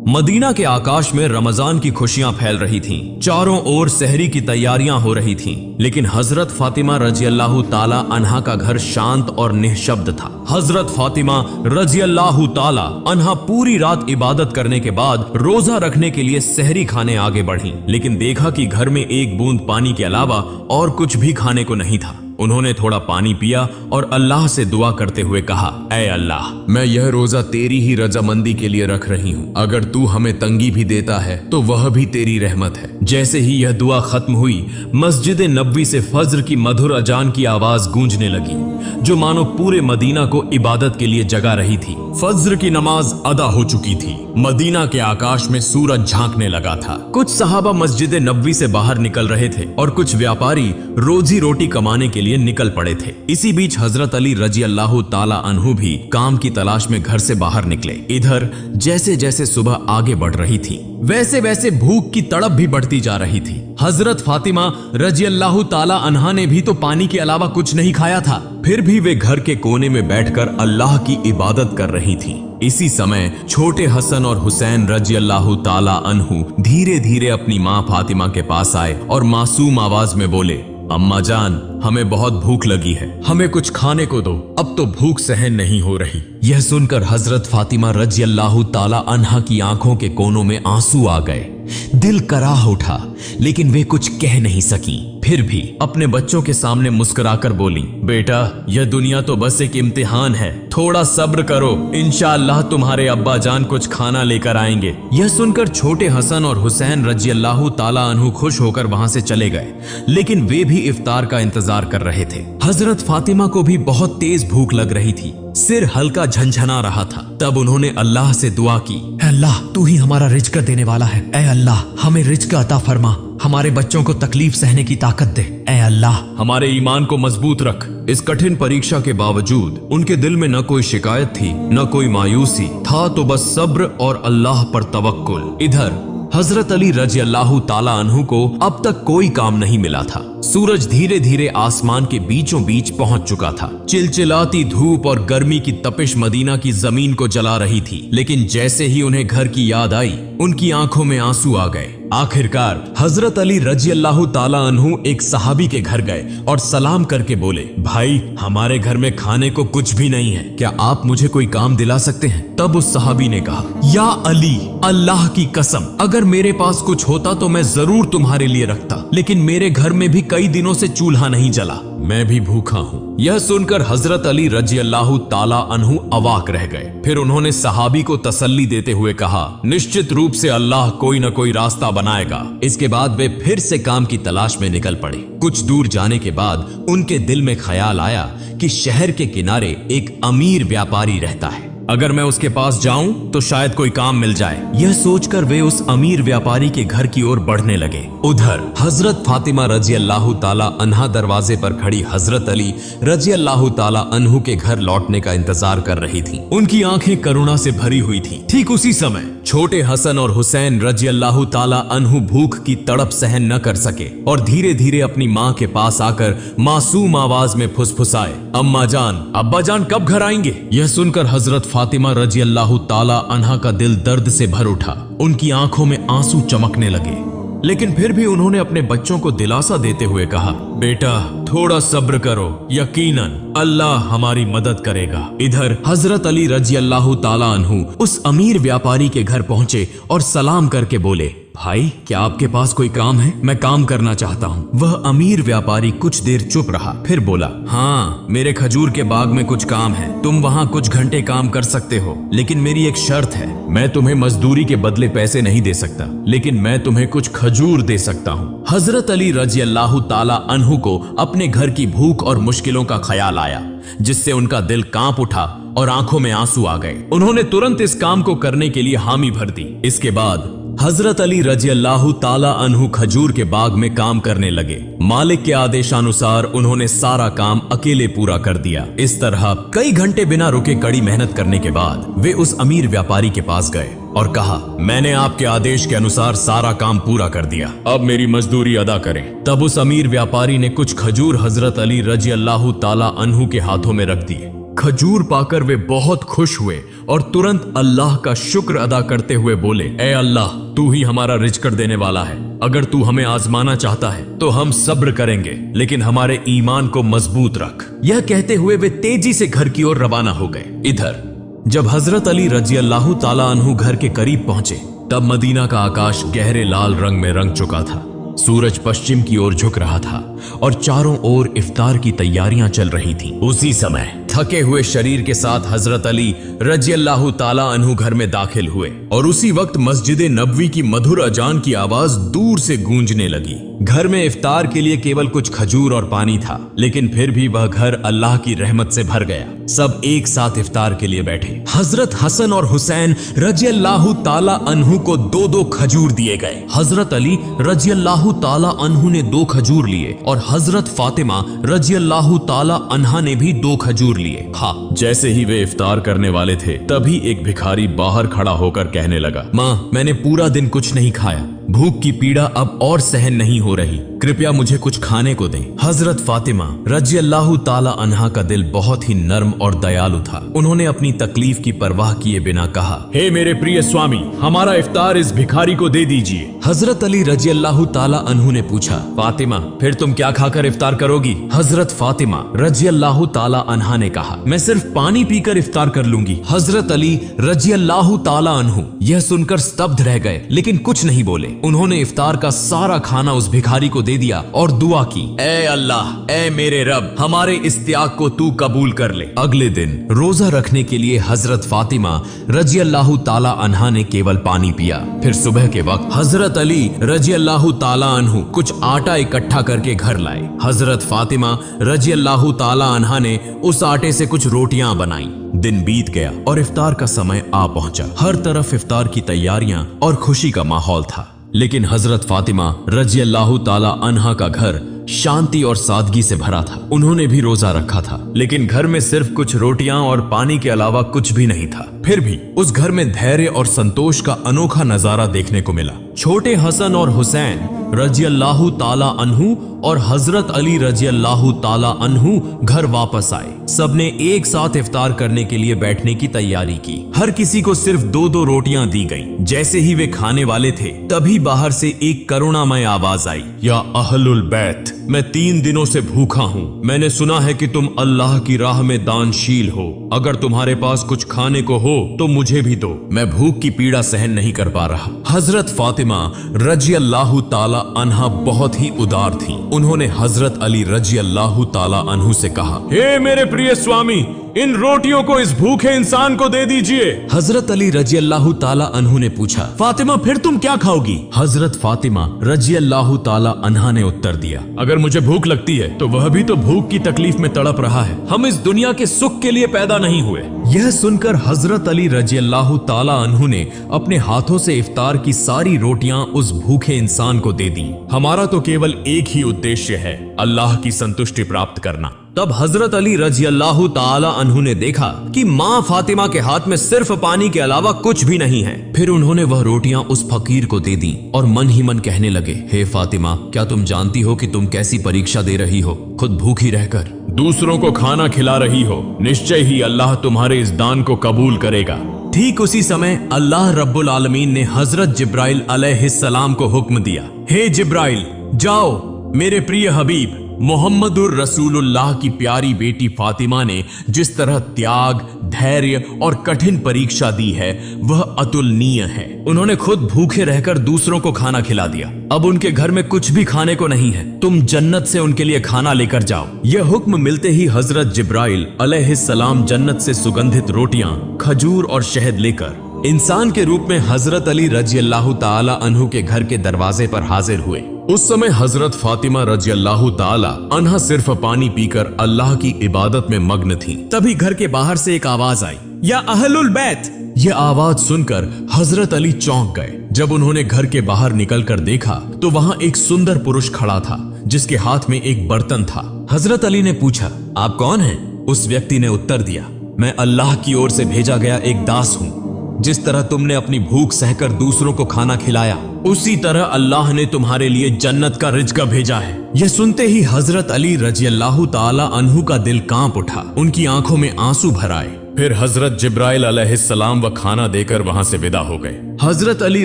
Medina के आकाश में रमजान की खुशियां फैल रही थीं। चारों ओर सहरी की तैयारियां हो रही थीं, लेकिन हजरत फातिमा रजी अल्लाह ताला अन्हा का घर शांत और निःशब्द था। हजरत फातिमा रजी अल्लाह ताला अन्हा पूरी रात इबादत करने के बाद रोजा रखने के लिए सहरी खाने आगे बढ़ी, लेकिन देखा कि घर में एक बूंद पानी के अलावा और कुछ भी खाने को नहीं था। उन्होंने थोड़ा पानी पिया और अल्लाह से दुआ करते हुए कहा, ऐ अल्लाह, मैं यह रोजा तेरी ही रजामंदी के लिए रख रही हूँ। अगर तू हमें तंगी भी देता है तो वह भी तेरी रहमत है। जैसे ही यह दुआ खत्म हुई, मस्जिद नबवी से फज्र की मधुर अजान की आवाज गूंजने लगी, जो मानो पूरे मदीना को इबादत के लिए जगा रही थी। फज्र की नमाज अदा हो चुकी थी। मदीना के आकाश में सूरज झांकने लगा था। कुछ सहाबा मस्जिद नबवी से बाहर निकल रहे थे और कुछ व्यापारी रोजी रोटी कमाने के लिए निकल पड़े थे। इसी बीच हजरत अली रजी अल्लाह ताला अन्हु भी काम की तलाश में घर से बाहर निकले। इधर जैसे जैसे सुबह आगे बढ़ रही थी, वैसे वैसे भूख की तड़प भी बढ़ती जा रही थी। हजरत फातिमा रजी अल्लाह ताला अन्हा ने भी तो पानी के अलावा कुछ नहीं खाया था, फिर भी वे घर के कोने में बैठकर अल्लाह की इबादत कर रही थीं। इसी समय छोटे हसन और हुसैन रजी अल्लाह ताला अन्हु धीरे धीरे अपनी माँ फातिमा के पास आए और मासूम आवाज में बोले, अम्मा जान, हमें बहुत भूख लगी है, हमें कुछ खाने को दो, अब तो भूख सहन नहीं हो रही। यह सुनकर हजरत फातिमा रजी अल्लाह ताला अन्हा की आंखों के कोनों में आंसू आ गए। दिल कराह उठा, लेकिन वे कुछ कह नहीं सकी। फिर भी अपने बच्चों के सामने मुस्कुराकर बोली, बेटा, यह दुनिया तो बस एक इम्तिहान है, थोड़ा सब्र करो, इंशाअल्लाह तुम्हारे अब्बा जान कुछ खाना लेकर आएंगे। यह सुनकर छोटे हसन और हुसैन रजी अल्लाह ताला अन्हु खुश होकर वहां से चले गए, लेकिन वे भी इफ्तार का इंतजार कर रहे थे। हजरत फातिमा को भी बहुत तेज भूख लग रही थी, सिर हल्का झंझना रहा था। तब उन्होंने अल्लाह से दुआ की, अल्लाह, तू ही हमारा रिज्क देने वाला है, ऐ अल्लाह, हमें रिज्क अता फरमा, हमारे बच्चों को तकलीफ सहने की ताकत दे, ऐ अल्लाह, हमारे ईमान को मजबूत रख। इस कठिन परीक्षा के बावजूद उनके दिल में न कोई शिकायत थी, न कोई मायूसी था, तो बस सब्र और अल्लाह पर तवक्कुल। इधर हजरत अली रजी अल्लाह ताला अन्हु को अब तक कोई काम नहीं मिला था। सूरज धीरे धीरे आसमान के बीचों बीच पहुंच चुका था। चिलचिलाती धूप और गर्मी की तपिश मदीना की जमीन को जला रही थी, लेकिन जैसे ही उन्हें घर की याद आई, उनकी आंखों में आंसू आ गए। आखिरकार हजरत अली रजी अल्लाह ताला अन्हु एक सहाबी के घर गए और सलाम करके बोले, भाई, हमारे घर में खाने को कुछ भी नहीं है, क्या आप मुझे कोई काम दिला सकते हैं? तब उस सहाबी ने कहा, या अली, अल्लाह की कसम, अगर मेरे पास कुछ होता तो मैं जरूर तुम्हारे लिए रखता, लेकिन मेरे घर में भी कई दिनों से चूल्हा नहीं जला, मैं भी भूखा हूँ। यह सुनकर हजरत अली रजी अल्लाह ताला अन्हु अवाक रह गए। फिर उन्होंने सहाबी को तसल्ली देते हुए कहा, निश्चित रूप से अल्लाह कोई न कोई रास्ता बनाएगा। इसके बाद वे फिर से काम की तलाश में निकल पड़े। कुछ दूर जाने के बाद उनके दिल में ख्याल आया कि शहर के किनारे एक अमीर व्यापारी रहता है, अगर मैं उसके पास जाऊं तो शायद कोई काम मिल जाए। यह सोचकर वे उस अमीर व्यापारी के घर की ओर बढ़ने लगे। उधर हजरत फातिमा रजी अल्लाह ताला अन्हा दरवाजे पर खड़ी हजरत अली रजी अल्लाह ताला अन्हु के घर लौटने का इंतजार कर रही थी। उनकी आंखें करुणा से भरी हुई थी। ठीक उसी समय छोटे हसन और हुसैन रजी अल्लाह ताला अन्हु भूख की तड़प सहन न कर सके और धीरे धीरे अपनी माँ के पास आकर मासूम आवाज में फुसफुसाए, अम्मा जान, अब्बा जान कब घर आएंगे? यह सुनकर हजरत फातिमा रजी अल्लाह ताला अन्हा का दिल दर्द से भर उठा। उनकी आंखों में आंसू चमकने लगे, लेकिन फिर भी उन्होंने अपने बच्चों को दिलासा देते हुए कहा, बेटा, थोड़ा सब्र करो, यकीनन अल्लाह हमारी मदद करेगा। इधर हजरत अली रजी अल्लाह ताला अन्हु उस अमीर व्यापारी के घर पहुंचे और सलाम करके बोले, भाई, क्या आपके पास कोई काम है? मैं काम करना चाहता हूँ। वह अमीर व्यापारी कुछ देर चुप रहा, फिर बोला, हाँ, मेरे खजूर के बाग में कुछ काम है, तुम वहाँ कुछ घंटे काम कर सकते हो, लेकिन मेरी एक शर्त है, मैं तुम्हें मजदूरी के बदले पैसे नहीं दे सकता, लेकिन मैं तुम्हें कुछ खजूर दे सकता हूँ। हजरत अली रजी अल्लाह ताला अन्हु को अपने घर की भूख और मुश्किलों का ख्याल आया, जिससे उनका दिल कांप उठा और आंखों में आंसू आ गए। उन्होंने तुरंत इस काम को करने के लिए हामी भर दी। इसके बाद हजरत अली रजी अल्लाह ताला अन्हु खजूर के बाग में काम करने लगे। मालिक के आदेशानुसार उन्होंने सारा काम अकेले पूरा कर दिया। इस तरह कई घंटे बिना रुके कड़ी मेहनत करने के बाद वे उस अमीर व्यापारी के पास गए और कहा, मैंने आपके आदेश के अनुसार सारा काम पूरा कर दिया, अब मेरी मजदूरी अदा करें। तब उस अमीर व्यापारी ने कुछ खजूर हजरत अली रजी अल्लाह ताला अन्हु के हाथों में रख दिए। खजूर पाकर वे बहुत खुश हुए और तुरंत अल्लाह का शुक्र अदा करते हुए बोले, ए अल्लाह, तू ही हमारा रिज़्क़ देने वाला है। अगर तू हमें आजमाना चाहता है तो हम सब्र करेंगे, लेकिन हमारे ईमान को मजबूत रख। यह कहते हुए वे तेजी से घर की ओर रवाना हो गए। इधर जब हजरत अली रजी अल्लाह ताला अन्हु घर के करीब पहुंचे, तब मदीना का आकाश गहरे लाल रंग में रंग चुका था। सूरज पश्चिम की ओर झुक रहा था और चारों ओर इफ्तार की तैयारियां चल रही थीं। उसी समय थके हुए शरीर के साथ हजरत अली रजी अल्लाह ताला अन्हु घर में दाखिल हुए और उसी वक्त मस्जिद नबवी की मधुर अजान की आवाज दूर से गूंजने लगी। घर में इफ्तार के लिए केवल कुछ खजूर और पानी था, लेकिन फिर भी वह घर अल्लाह की रहमत से भर गया। सब एक साथ इफ्तार के लिए बैठे। हजरत हसन और हुसैन रजी अल्लाह ताला अन्हु को 2-2 खजूर दिए गए। हजरत अली रजी अल्लाह ताला अन्हु ने 2 खजूर लिए और हजरत फातिमा रजी अल्लाह ताला अन्हा ने भी 2 खजूर लिए। जैसे ही वे इफ्तार करने वाले थे, तभी एक भिखारी बाहर खड़ा होकर कहने लगा, माँ, मैंने पूरा दिन कुछ नहीं खाया, भूख की पीड़ा अब और सहन नहीं हो रही, कृपया मुझे कुछ खाने को दें। हजरत फातिमा रजी अल्लाह ताला अन्हा का दिल बहुत ही नर्म और दयालु था। उन्होंने अपनी तकलीफ की परवाह किए बिना कहा, हे मेरे प्रिय स्वामी, हमारा इफ्तार इस भिखारी को दे दीजिए। हजरत अली रजी अल्लाह ताला अन्हु ने पूछा, फातिमा, फिर तुम क्या खाकर इफ्तार करोगी? हजरत फातिमा रजी अल्लाह ताला अन्हा ने कहा, मैं सिर्फ पानी पीकर इफ्तार कर लूंगी। हजरत अली रजी अल्लाह ताला अन्हु यह सुनकर स्तब्ध रह गए, लेकिन कुछ नहीं बोले। उन्होंने इफ्तार का सारा खाना उस भिखारी को दे दिया और दुआ की, ए अल्लाह, ए मेरे रब, हमारे इस त्याग को तू कबूल कर ले। अगले दिन रोजा रखने के लिए हजरत फातिमा रजी अल्लाह ताला अन्हा ने केवल पानी पिया। फिर सुबह के वक्त हजरत अली रजी अल्लाह ताला अन्हु कुछ आटा इकट्ठा करके घर लाए। हजरत फातिमा रजी अल्लाह ताला अन्हा ने उस आटे से कुछ रोटियां बनाई। दिन बीत गया और इफ्तार का समय आ पहुंचा। हर तरफ इफ्तार की तैयारियां और खुशी का माहौल था, लेकिन हजरत फातिमा रजी अल्लाह ताला अन्हा का घर शांति और सादगी से भरा था। उन्होंने भी रोजा रखा था, लेकिन घर में सिर्फ कुछ रोटियां और पानी के अलावा कुछ भी नहीं था। फिर भी उस घर में धैर्य और संतोष का अनोखा नजारा देखने को मिला। छोटे हसन और हुसैन रजी अल्लाह ताला अन्हु और हजरत अली रजी अल्लाह ताला अन्हु घर वापस आए। सबने एक साथ इफ्तार करने के लिए बैठने की तैयारी की। हर किसी को सिर्फ 2-2 रोटियां दी गईं। जैसे ही वे खाने वाले थे, तभी बाहर से एक करुणामय आवाज आई, या अहलुल बैत, मैं 3 दिनों से भूखा हूँ। मैंने सुना है कि तुम अल्लाह की राह में दानशील हो। अगर तुम्हारे पास कुछ खाने को हो तो मुझे भी दो, मैं भूख की पीड़ा सहन नहीं कर पा रहा। हजरत फातिमा रजी अल्लाह ताला अन्हा बहुत ही उदार थी। उन्होंने हजरत अली रजी अल्लाह ताला अन्हु से कहा, हे मेरे प्रिय स्वामी, इन रोटियों को इस भूखे इंसान को दे दीजिए। हजरत अली रजी अल्लाह ताला अन्हु ने पूछा, फातिमा, फिर तुम क्या खाओगी? हजरत फातिमा रजी अल्लाह ताला अन्हा ने उत्तर दिया, अगर मुझे भूख लगती है तो वह भी तो भूख की तकलीफ में तड़प रहा है। हम इस दुनिया के सुख के लिए पैदा नहीं हुए। यह सुनकर हजरत अली रजी अल्लाह ताला अन्हु ने अपने हाथों से इफ्तार की सारी रोटियां उस भूखे इंसान को दे दी। हमारा तो केवल एक ही उद्देश्य है, अल्लाह की संतुष्टि प्राप्त करना। तब हजरत अली रजी अल्लाह ताला अन्हु ने देखा कि माँ फातिमा के हाथ में सिर्फ पानी के अलावा कुछ भी नहीं है। फिर उन्होंने वह रोटियां उस फकीर को दे दी और मन ही मन कहने लगे, हे फातिमा, क्या तुम जानती हो कि तुम कैसी परीक्षा दे रही हो? खुद भूखी रहकर दूसरों को खाना खिला रही हो। निश्चय ही अल्लाह तुम्हारे इस दान को कबूल करेगा। ठीक उसी समय अल्लाह रब्बुल आलमीन ने हजरत जिब्राइल अलैहिस्सलाम को हुक्म दिया, हे जिब्राइल, जाओ, मेरे प्रिय हबीब मोहम्मदुर रसूलुल्लाह की प्यारी बेटी फातिमा ने जिस तरह त्याग, धैर्य और कठिन परीक्षा दी है, वह अतुलनीय है। उन्होंने खुद भूखे रहकर दूसरों को खाना खिला दिया। अब उनके घर में कुछ भी खाने को नहीं है। तुम जन्नत से उनके लिए खाना लेकर जाओ। यह हुक्म मिलते ही हजरत जिब्राइल अलैहिस्सलाम जन्नत से सुगंधित रोटियां, खजूर और शहद लेकर इंसान के रूप में हजरत अली रजी अल्लाह ताला अन्हु के घर के दरवाजे पर हाजिर हुए। उस समय हजरत फातिमा रजी अल्लाह ताला अन्हा सिर्फ पानी पीकर अल्लाह की इबादत में मग्न थी। तभी घर के बाहर से एक आवाज आई, या अहलुल बैत। यह आवाज सुनकर हजरत अली चौंक गए। जब उन्होंने घर के बाहर निकलकर देखा तो वहां एक सुंदर पुरुष खड़ा था, जिसके हाथ में एक बर्तन था। हजरत अली ने पूछा, आप कौन हैं? उस व्यक्ति ने उत्तर दिया, मैं अल्लाह की ओर से भेजा गया एक दास हूँ। जिस तरह तुमने अपनी भूख सहकर दूसरों को खाना खिलाया, उसी तरह अल्लाह ने तुम्हारे लिए जन्नत का रिज़्क़ भेजा है। यह सुनते ही हजरत अली रज़ियल्लाहु ताला अन्हु का दिल कांप उठा, उनकी आंखों में आंसू भर आए। फिर हजरत जिब्राइल अलैहिस्सलाम व खाना देकर वहां से विदा हो गए। हजरत अली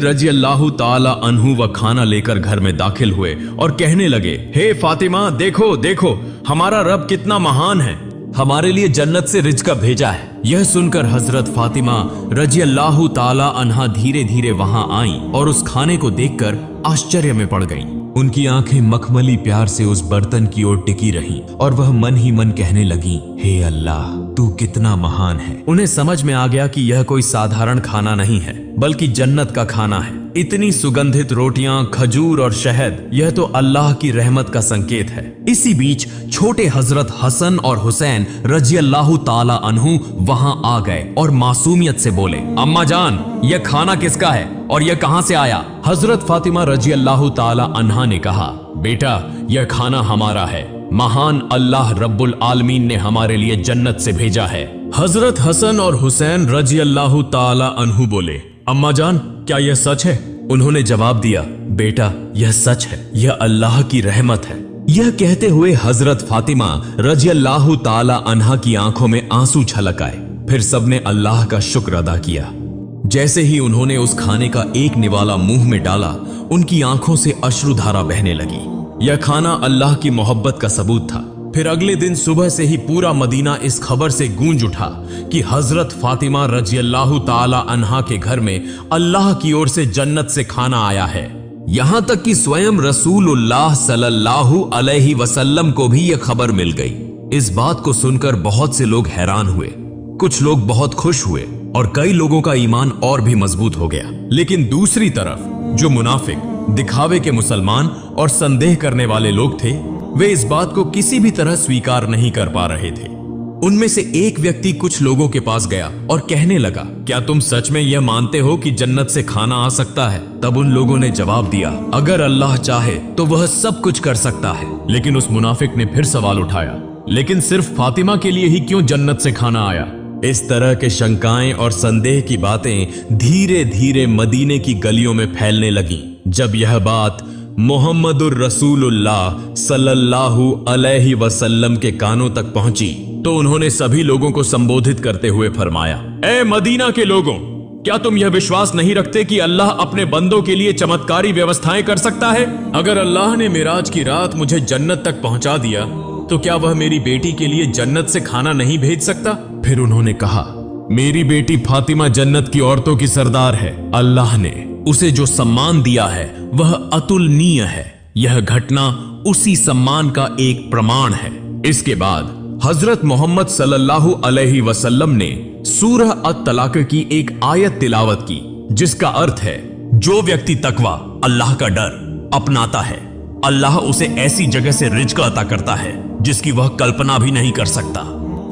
रज़ियल्लाहु ताला अन्हु व खाना लेकर घर में दाखिल हुए और कहने लगे, हे फातिमा, देखो देखो हमारा रब कितना महान है, हमारे लिए जन्नत से रिज़्क़ भेजा है। यह सुनकर हजरत फातिमा रज़ियल्लाहु ताला अन्हा धीरे धीरे वहां आई और उस खाने को देखकर आश्चर्य में पड़ गईं। उनकी आंखें मखमली प्यार से उस बर्तन की ओर टिकी रहीं और वह मन ही मन कहने लगी, हे अल्लाह, तू कितना महान है। उन्हें समझ में आ गया कि यह कोई साधारण खाना नहीं है, बल्कि जन्नत का खाना है। इतनी सुगंधित रोटियां, खजूर और शहद, यह तो अल्लाह की रहमत का संकेत है। इसी बीच छोटे हजरत हसन और हुसैन रज़ियल्लाहु ताला अन्हु वहां आ गए और मासूमियत से बोले, अम्मा जान, यह खाना किसका है और यह कहां से आया? हजरत फातिमा रज़ियल्लाहु ताला अन्हा ने कहा, बेटा, यह खाना हमारा है, महान अल्लाह रब्बुल आलमीन ने हमारे लिए जन्नत से भेजा है। हजरत हसन और हुसैन रज़ियल्लाहु ताला अन्हु बोले, अम्मा जान, क्या यह सच है? उन्होंने जवाब दिया, बेटा, यह सच है, यह अल्लाह की रहमत है। यह कहते हुए हजरत फातिमा रज़ियल्लाहु ताला अन्हा की आंखों में आंसू छलक आए। फिर सबने अल्लाह का शुक्र अदा किया। जैसे ही उन्होंने उस खाने का एक निवाला मुंह में डाला, उनकी आंखों से अश्रुधारा बहने लगी। यह खाना अल्लाह की मोहब्बत का सबूत था। फिर अगले दिन सुबह से ही पूरा मदीना इस खबर से गूंज उठा कि हजरत फातिमा रज़ियल्लाहु ताला अन्हा के घर में अल्लाह की ओर से जन्नत से खाना आया है। यहां तक कि स्वयं रसूलुल्लाह सल्लल्लाहु अलैहि वसल्लम को भी यह खबर मिल गई। इस बात को सुनकर बहुत से लोग हैरान हुए, कुछ लोग बहुत खुश हुए और कई लोगों का ईमान और भी मजबूत हो गया। लेकिन दूसरी तरफ जो मुनाफिक, दिखावे के मुसलमान और संदेह करने वाले लोग थे, वे इस बात को किसी भी तरह स्वीकार नहीं कर पा रहे थे। उनमें से एक व्यक्ति कुछ लोगों के पास गया और कहने लगा, क्या तुम सच में यह मानते हो कि जन्नत से खाना आ सकता है? तब उन लोगों ने जवाब दिया, अगर अल्लाह चाहे तो वह सब कुछ कर सकता है। लेकिन उस मुनाफिक ने फिर सवाल उठाया, लेकिन सिर्फ फातिमा के लिए ही क्यों जन्नत से खाना आया? इस तरह के शंकाएं और संदेह की बातें धीरे धीरे मदीने की गलियों में फैलने लगीं। जब यह बात मोहम्मदुर रसूलुल्लाह सल्लल्लाहु अलैहि वसल्लम के कानों तक पहुंची तो उन्होंने सभी लोगों को संबोधित करते हुए फरमाया, ए मदीना के लोगों, क्या तुम यह विश्वास नहीं रखते कि अल्लाह अपने बंदों के लिए चमत्कारी व्यवस्थाएं कर सकता है? अगर अल्लाह ने मिराज की रात मुझे जन्नत तक पहुंचा दिया तो क्या वह मेरी बेटी के लिए जन्नत से खाना नहीं भेज सकता? फिर उन्होंने कहा, मेरी बेटी फातिमा जन्नत की औरतों की सरदार है। अल्लाह ने उसे जो सम्मान दिया है वह अतुलनीय है। यह घटना उसी सम्मान का एक प्रमाण है। इसके बाद हजरत मोहम्मद सल्लल्लाहु अलैहि वसल्लम ने सूरह अत-तलाक की एक आयत तिलावत की, जिसका अर्थ है, जो व्यक्ति तकवा, अल्लाह का डर अपनाता है, अल्लाह उसे ऐसी जगह से रिज़्क़ अता करता है जिसकी वह कल्पना भी नहीं कर सकता।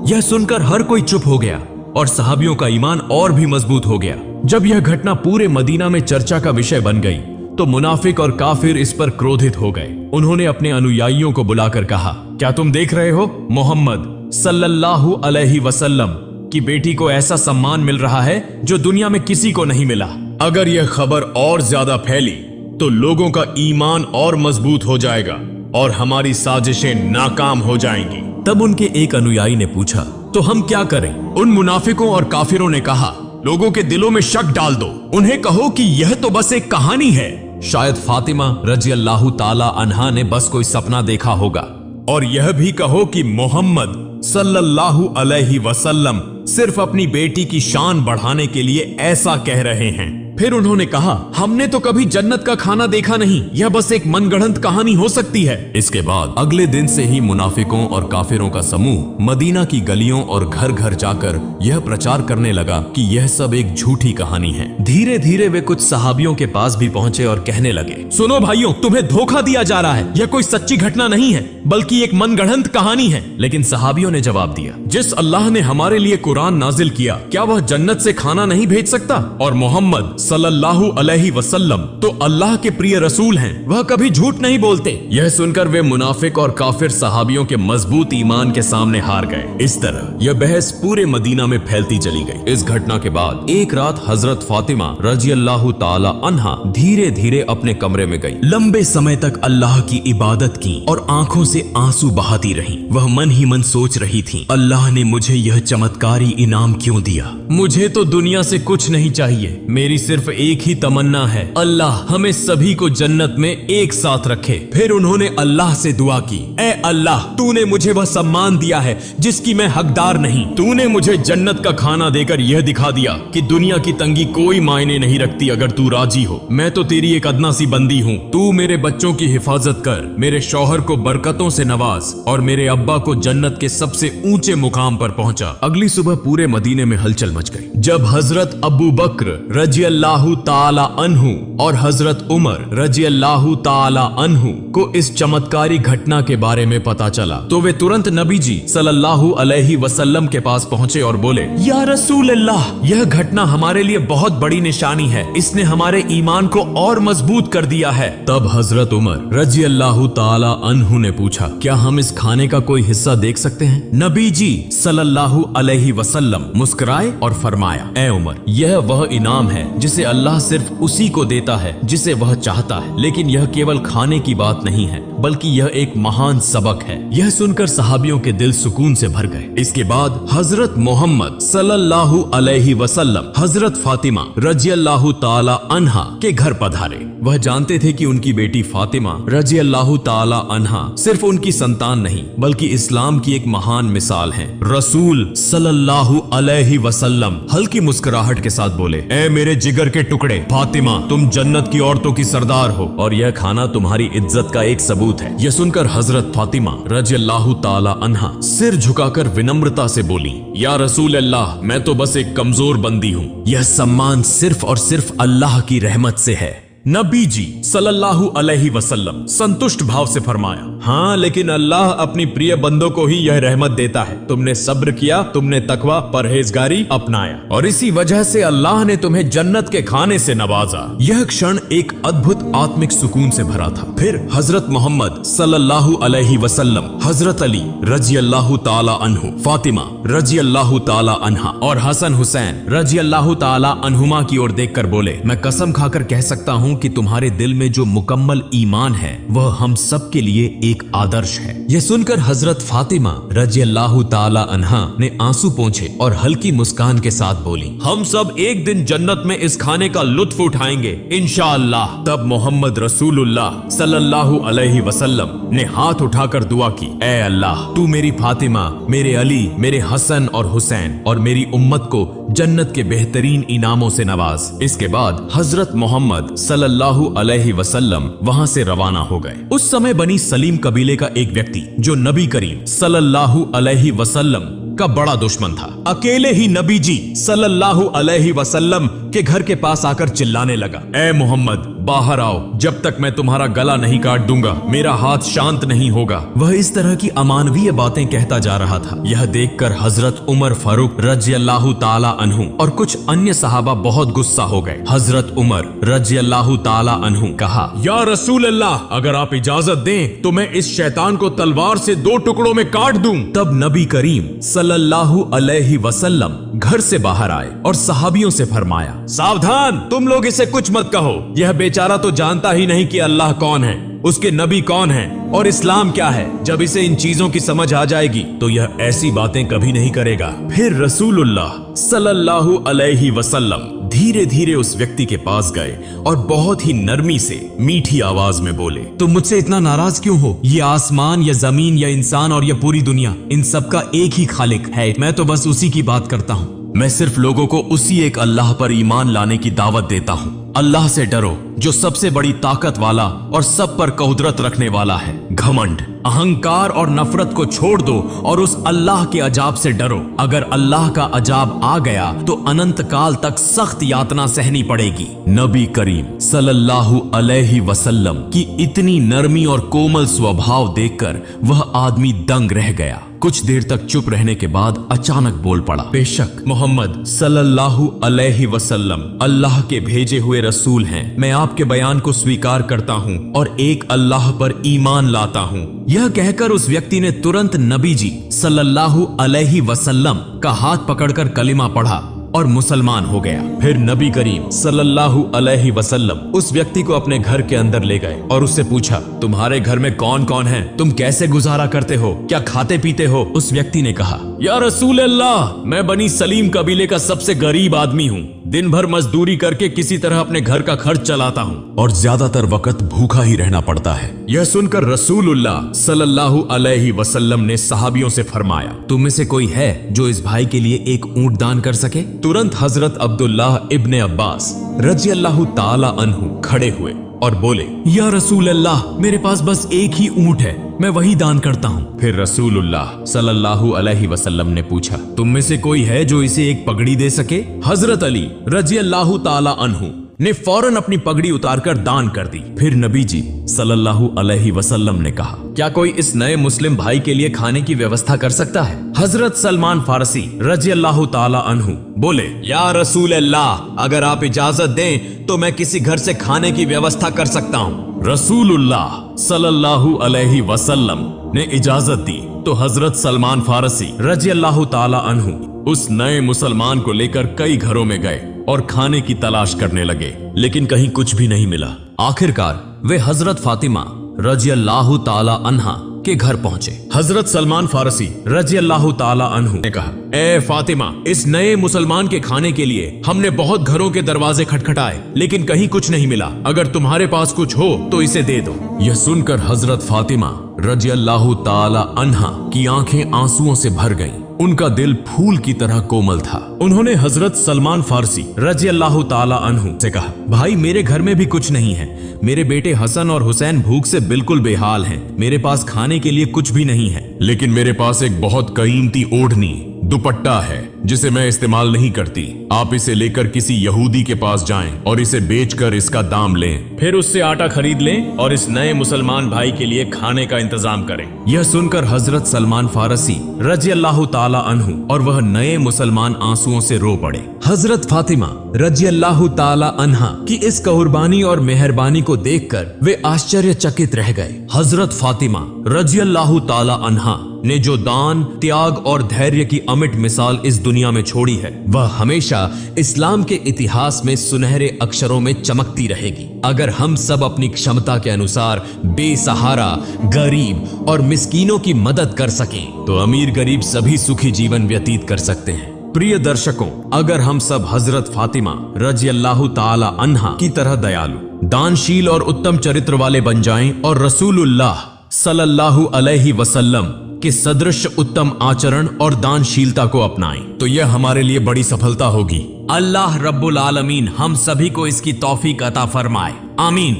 यह सुनकर हर कोई चुप हो गया और सहाबियों का ईमान और भी मजबूत हो गया। जब यह घटना पूरे मदीना में चर्चा का विषय बन गई तो मुनाफिक और काफिर इस पर क्रोधित हो गए। उन्होंने अपने अनुयायियों को बुलाकर कहा, क्या तुम देख रहे हो, मोहम्मद सल्लल्लाहु अलैहि वसल्लम की बेटी को ऐसा सम्मान मिल रहा है जो दुनिया में किसी को नहीं मिला। अगर यह खबर और ज्यादा फैली तो लोगों का ईमान और मजबूत हो जाएगा और हमारी साजिशें नाकाम हो जाएंगी। तब उनके एक अनुयायी ने पूछा, तो हम क्या करें? उन मुनाफिकों और काफिरों ने कहा, लोगों के दिलों में शक डाल दो, उन्हें कहो कि यह तो बस एक कहानी है। शायद फातिमा रज़ियल्लाहु ताला अन्हा ने बस कोई सपना देखा होगा। और यह भी कहो कि मोहम्मद सल्लल्लाहु अलैहि वसल्लम सिर्फ अपनी बेटी की शान बढ़ाने के लिए ऐसा कह रहे हैं। फिर उन्होंने कहा, हमने तो कभी जन्नत का खाना देखा नहीं, यह बस एक मनगढ़ंत कहानी हो सकती है। इसके बाद अगले दिन से ही मुनाफिकों और काफिरों का समूह मदीना की गलियों और घर घर जाकर यह प्रचार करने लगा कि यह सब एक झूठी कहानी है। धीरे धीरे वे कुछ सहाबियों के पास भी पहुंचे और कहने लगे, सुनो भाइयों, तुम्हें धोखा दिया जा रहा है, यह कोई सच्ची घटना नहीं है बल्कि एक मनगढ़ंत कहानी है। लेकिन सहाबियों ने जवाब दिया, जिस अल्लाह ने हमारे लिए कुरान नाजिल किया, क्या वह जन्नत से खाना नहीं भेज सकता? और मोहम्मद सल्लल्लाहु अलैहि वसल्लम तो अल्लाह के प्रिय रसूल हैं, वह कभी झूठ नहीं बोलते। यह सुनकर वे मुनाफिक और काफिर सहाबियों के मजबूत ईमान के सामने हार गए। इस तरह यह बहस पूरे मदीना में फैलती चली गई। इस घटना के बाद एक रात हजरत फातिमा रजी अल्लाह ताला अन्हा धीरे धीरे अपने कमरे में गई। लंबे समय तक अल्लाह की इबादत की और आंखों से आंसू बहाती रही। वह मन ही मन सोच रही थी, अल्लाह ने मुझे यह चमत्कारी इनाम क्यों दिया? मुझे तो दुनिया से कुछ नहीं चाहिए, मेरी सिर्फ एक ही तमन्ना है, अल्लाह हमें सभी को जन्नत में एक साथ रखे। फिर उन्होंने अल्लाह से दुआ की, ऐ अल्लाह, तूने मुझे वह सम्मान दिया है जिसकी मैं हकदार नहीं। तूने मुझे जन्नत का खाना देकर यह दिखा दिया कि दुनिया की तंगी कोई मायने नहीं रखती अगर तू राजी हो। मैं तो तेरी एक अदना सी बंदी हूँ। तू मेरे बच्चों की हिफाजत कर, मेरे शौहर को बरकतों से नवाज और मेरे अब्बा को जन्नत के सबसे ऊंचे मुकाम पर पहुंचा। अगली सुबह पूरे मदीने में हलचल मच गई जब हजरत अबू बकर रजी अल्लाहु ताला अन्हु और हजरत उमर रजी अल्लाहु ताला अन्हु को इस चमत्कारी घटना के बारे में पता चला तो वे तुरंत नबी जी सल्लल्लाहु अलैहि वसल्लम के पास पहुंचे और बोले, या रसूल अल्लाह, यह घटना हमारे लिए बहुत बड़ी निशानी है, इसने हमारे ईमान को और मजबूत कर दिया है। तब हजरत उमर रजी अल्लाहु ताला अन्हु ने पूछा, क्या हम इस खाने का कोई हिस्सा देख सकते हैं? नबी जी सल्लल्लाहु अलैहि वसल्लम मुस्कुराए और फरमाया, ए उमर, यह वह इनाम है जिसे अल्लाह सिर्फ उसी को देता है जिसे वह चाहता है। लेकिन यह केवल खाने की बात नहीं है, बल्कि यह एक महान सबक है। यह सुनकर सहाबियों के दिल सुकून से भर गए। इसके बाद हजरत मोहम्मद सल्लल्लाहु अलैहि वसल्लम हजरत फातिमा रजी अल्लाहु ताला अन्हा के घर पधारे। वह जानते थे कि उनकी बेटी फातिमा रजी अल्लाहु ताला अन्हा सिर्फ उनकी संतान नहीं बल्कि इस्लाम की एक महान मिसाल है। रसूल सल्लल्लाहु अलैहि वसल्लम हल्की मुस्कुराहट के साथ बोले, ए मेरे जिगर के टुकड़े, फातिमा, तुम जन्नत की औरतों की सरदार हो और यह खाना तुम्हारी इज्जत का एक सबूत है। यह सुनकर हजरत फातिमा रजी अल्लाहु ताला अन्हा सिर झुकाकर विनम्रता से बोली, या रसूल अल्लाह, मैं तो बस एक कमजोर बंदी हूँ, यह सम्मान सिर्फ और सिर्फ अल्लाह की रहमत से है। नबी जी सल्लल्लाहु अलैहि वसल्लम संतुष्ट भाव से फरमाया, हाँ, लेकिन अल्लाह अपनी प्रिय बंदों को ही यह रहमत देता है। तुमने सब्र किया, तुमने तकवा परहेजगारी अपनाया और इसी वजह से अल्लाह ने तुम्हें जन्नत के खाने से नवाजा। यह क्षण एक अद्भुत आत्मिक सुकून से भरा था। फिर हजरत मोहम्मद सल्लल्लाहु अलैहि वसल्लम हजरत अली रजी अल्लाहु ताला अन्हु, फातिमा रजी अल्लाहु ताला अन्हा और हसन हुसैन रजी अल्लाहु ताला अन्हुमा की ओर देखकर बोले, मैं कसम खाकर कह सकता हूँ कि तुम्हारे दिल में जो मुकम्मल ईमान है वह हम सब के लिए एक आदर्श है। यह सुनकर हजरत फातिमा रजी अल्लाहु ताला अन्हा ने आंसू पोंछे और हल्की मुस्कान के साथ बोली, हम सब एक दिन जन्नत में इस खाने का लुत्फ उठाएंगे इंशाअल्लाह। तब मोहम्मद रसूलुल्लाह सल्लल्लाहु अलैहि वसल्लम ने हाथ उठाकर दुआ की, ए अल्लाह, तू मेरी फातिमा, मेरे अली, मेरे हसन और हुसैन और मेरी उम्मत को जन्नत के बेहतरीन इनामों से नवाज। इसके बाद हजरत मोहम्मद सल्लल्लाहु अलैहि वसल्लम वहां से रवाना हो गए। उस समय बनी सलीम कबीले का एक व्यक्ति जो नबी करीम सल्लल्लाहु अलैहि वसल्लम का बड़ा दुश्मन था, अकेले ही नबी जी सल्लल्लाहु अलैहि वसल्लम के घर के पास आकर चिल्लाने लगा, ए मोहम्मद, बाहर आओ, जब तक मैं तुम्हारा गला नहीं काट दूंगा मेरा हाथ शांत नहीं होगा। वह इस तरह की अमानवीय बातें कहता जा रहा था। यह देखकर हजरत उमर फारूक रजी अल्लाहु ताला अन्हु और कुछ अन्य सहाबा बहुत गुस्सा हो गए। हजरत उमर रजी अल्लाहु ताला अन्हु कहा, या रसूल अल्लाह, अगर आप इजाजत दें तो मैं इस शैतान को तलवार से 2 टुकड़ों में काट दूं। तब नबी करीम सल्लल्लाहु अलैहि वसल्लम घर से बाहर आए और सहाबियों से फरमाया, सावधान, तुम लोग इसे कुछ मत कहो, यह बेचारा तो जानता ही नहीं कि अल्लाह कौन है, उसके नबी कौन है और इस्लाम क्या है। जब इसे इन चीजों की समझ आ जाएगी तो यह ऐसी बातें कभी नहीं करेगा। फिर रसूलुल्लाह सल्लल्लाहु अलैहि वसल्लम धीरे धीरे उस व्यक्ति के पास गए और बहुत ही नरमी से मीठी आवाज में बोले, तुम मुझसे इतना नाराज क्यों हो? ये आसमान या जमीन या इंसान और यह पूरी दुनिया, इन सब का एक ही खालिक है। मैं तो बस उसी की बात करता हूँ। मैं सिर्फ लोगों को उसी एक अल्लाह पर ईमान लाने की दावत देता हूँ। अल्लाह से डरो जो सबसे बड़ी ताकत वाला और सब पर कुदरत रखने वाला है। घमंड, अहंकार और नफरत को छोड़ दो और उस अल्लाह के अजाब से डरो। अगर अल्लाह का अजाब आ गया तो अनंत काल तक सख्त यातना सहनी पड़ेगी। नबी करीम सल्लल्लाहु अलैहि वसल्लम की इतनी नरमी और कोमल स्वभाव देखकर वह आदमी दंग रह गया। कुछ देर तक चुप रहने के बाद अचानक बोल पड़ा, बेशक मोहम्मद सल्लल्लाहु अलैहि वसल्लम अल्लाह के भेजे हुए रसूल हैं। मैं आपके बयान को स्वीकार करता हूँ और एक अल्लाह पर ईमान लाता हूँ। यह कहकर उस व्यक्ति ने तुरंत नबी जी सल्लल्लाहु अलैहि वसल्लम का हाथ पकड़कर कलिमा पढ़ा और मुसलमान हो गया। फिर नबी करीम सल्लल्लाहु अलैहि वसल्लम उस व्यक्ति को अपने घर के अंदर ले गए और उससे पूछा, तुम्हारे घर में कौन कौन है? तुम कैसे गुजारा करते हो? क्या खाते पीते हो? उस व्यक्ति ने कहा, या रसूल अल्लाह, मैं बनी सलीम कबीले का सबसे गरीब आदमी हूँ। दिन भर मजदूरी करके किसी तरह अपने घर का खर्च चलाता हूँ और ज्यादातर वक्त भूखा ही रहना पड़ता है। यह सुनकर रसूलुल्लाह सल्लल्लाहु अलैहि वसल्लम ने सहाबियों से फरमाया, तुम में से कोई है जो इस भाई के लिए एक ऊंट दान कर सके? तुरंत हजरत अब्दुल्लाह इब्ने अब्बास रजी अल्लाह ताला अन्हु खड़े हुए और बोले, या रसूल अल्लाह, मेरे पास बस एक ही ऊंट है, मैं वही दान करता हूँ। फिर रसूलुल्लाह सल्लल्लाहु अलैहि वसल्लम ने पूछा, तुम में से कोई है जो इसे एक पगड़ी दे सके? हजरत अली रजी अल्लाह ताला अन्हु ने फौरन अपनी पगड़ी उतारकर दान कर दी। फिर नबी जी सल्लल्लाहु अलैहि वसल्लम ने कहा, क्या कोई इस नए मुस्लिम भाई के लिए खाने की व्यवस्था कर सकता है? हजरत सलमान फारसी रजी अल्लाह ताला अन्हु बोले, या रसूल अल्लाह, अगर आप इजाजत दें तो मैं किसी घर से खाने की व्यवस्था कर सकता हूँ। रसूलुल्लाह सल्लल्लाहु अलैहि वसल्लम ने इजाजत दी तो हजरत सलमान फारसी रजी अल्लाह ताला अन्हु उस नए मुसलमान को लेकर कई घरों में गए और खाने की तलाश करने लगे, लेकिन कहीं कुछ भी नहीं मिला। आखिरकार वे हजरत फातिमा रजी अल्लाह ताला अन्हा के घर पहुंचे। हजरत सलमान फारसी रजी अल्लाह ताला अन्हु ने कहा, ए फातिमा, इस नए मुसलमान के खाने के लिए हमने बहुत घरों के दरवाजे खटखटाए, लेकिन कहीं कुछ नहीं मिला। अगर तुम्हारे पास कुछ हो तो इसे दे दो। यह सुनकर हजरत फातिमा रजी अल्लाह ताला अन्हा की आंखें आंसुओं से भर गईं। उनका दिल फूल की तरह कोमल था। उन्होंने हजरत सलमान फारसी रजी अल्लाह ताला अन्हु से कहा, भाई, मेरे घर में भी कुछ नहीं है। मेरे बेटे हसन और हुसैन भूख से बिल्कुल बेहाल हैं। मेरे पास खाने के लिए कुछ भी नहीं है, लेकिन मेरे पास एक बहुत कीमती ओढ़नी दुपट्टा है जिसे मैं इस्तेमाल नहीं करती। आप इसे लेकर किसी यहूदी के पास जाएं और इसे बेचकर इसका दाम लें, फिर उससे आटा खरीद लें और इस नए मुसलमान भाई के लिए खाने का इंतजाम करें। यह सुनकर हजरत सलमान फारसी रजी अल्लाह ताला अन्हु और वह नए मुसलमान आंसुओं से रो पड़े। हजरत फातिमा रजी अल्लाह ताला अन्हा की इस कुर्बानी और मेहरबानी को देखकर वे आश्चर्यचकित रह गए। हजरत फातिमा रजी अल्लाह ताला अन्हा ने जो दान, त्याग और धैर्य की अमिट मिसाल इस दुनिया में छोड़ी है, वह हमेशा इस्लाम के इतिहास में सुनहरे अक्षरों में चमकती रहेगी। अगर हम सब अपनी क्षमता के अनुसार बेसहारा, गरीब और मिस्कीनों की मदद कर सकें तो अमीर गरीब सभी सुखी जीवन व्यतीत कर सकते हैं। प्रिय दर्शकों, अगर हम सब हजरत फातिमा रजी अल्लाह ताला अन्हा की तरह दयालु, दानशील और उत्तम चरित्र वाले बन जाएं और रसूलुल्लाह सल्लल्लाहु अलैहि वसल्लम के सदृश उत्तम आचरण और दानशीलता को अपनाएं तो यह हमारे लिए बड़ी सफलता होगी। अल्लाह रब्बुल आलमीन हम सभी को इसकी तौफीक अता फरमाए। आमीन।